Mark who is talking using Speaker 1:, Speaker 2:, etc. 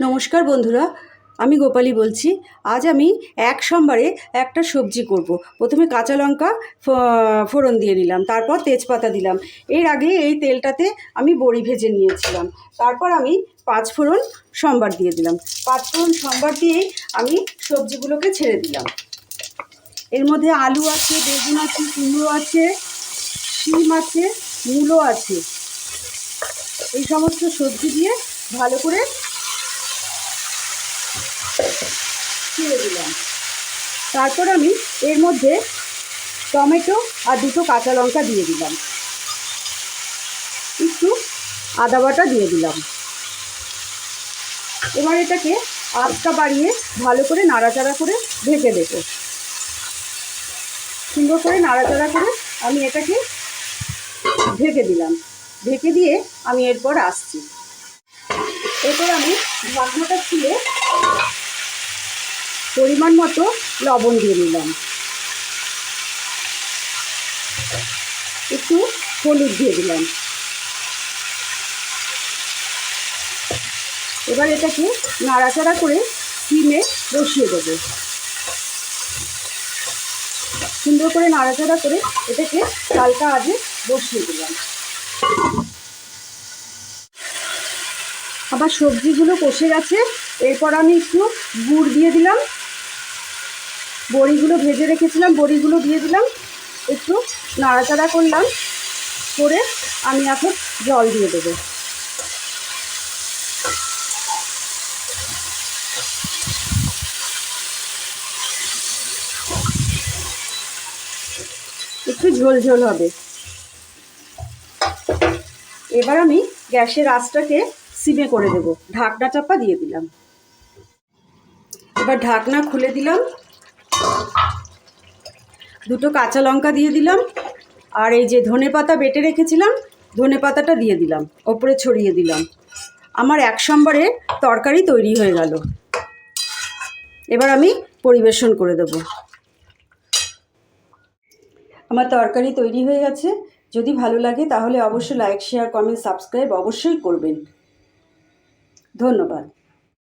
Speaker 1: নমস্কার বন্ধুরা, আমি গোপালী বলছি। আজ আমি এক সোমবারে একটা সবজি করব। প্রথমে কাঁচা লঙ্কা ফোড়ন দিয়ে নিলাম, তারপর তেজপাতা দিলাম। এর আগে এই তেলটাতে আমি বড়ি ভেজে নিয়েছিলাম। তারপর আমি পাঁচফোড়ন সম্বার দিয়ে দিলাম। পাঁচফোড়ন সম্বার দিয়েই আমি সবজিগুলোকে ছেড়ে দিলাম। এর মধ্যে আলু আছে, বেগুন আছে, কুমড়ো আছে, শিম আছে, মূলো আছে। এই সমস্ত সবজি দিয়ে ভালো করে ছেড়ে দিলাম। তারপর আমি এর মধ্যে টমেটো আর দুটো কাঁচা লঙ্কা দিয়ে দিলাম, একটু আদা বাটা দিয়ে দিলাম। এবার এটাকে আঁচটা বাড়িয়ে ভালো করে নাড়াচাড়া করে ঢেকে দেবো। সুন্দর করে নাড়াচাড়া করে আমি এটাকে ঢেকে দিলাম। ঢেকে দিয়ে আমি এরপর আসছি। এরপর আমি ঢাকনাটা খুলে পরিমাণ মতো লবণ দিয়ে নিলাম, একটু হলুদ দিয়ে দিলাম। এবার এটাকে নাড়াচাড়া করে সিমে বসিয়ে দেবো। সুন্দর করে নাড়াচাড়া করে এটাকে হালকা আঁচে বসিয়ে দিলাম। আবার সবজিগুলো কষে গেছে। এরপর আমি একটু গুড় দিয়ে দিলাম, বড়িগুলো ভেজে রেখেছিলাম বড়িগুলো দিয়ে দিলাম, একটু নাড়াচাড়া করলাম করে আমি এখন জল দিয়ে দেবো। একটু ঝোল ঝোল হবে। এবার আমি গ্যাসের আঁচটাকে সিমে করে দেব। ঢাকনা চাপা দিয়ে দিলাম। এবার ঢাকনা খুলে দিলাম, দুটো কাঁচা লঙ্কা দিয়ে দিলাম, আর এই যে ধনেপাতা বেটে রেখেছিলাম ধনেপাতাটা দিয়ে দিলাম, ওপরে ছড়িয়ে দিলাম। আমার এক সোমবারে তরকারি তৈরি হয়ে গেল। এবার আমি পরিবেশন করে দেব। আমার তরকারি তৈরি হয়ে গেছে। যদি ভালো লাগে তাহলে অবশ্যই লাইক, শেয়ার, কমেন্ট, সাবস্ক্রাইব অবশ্যই করবেন। ধন্যবাদ।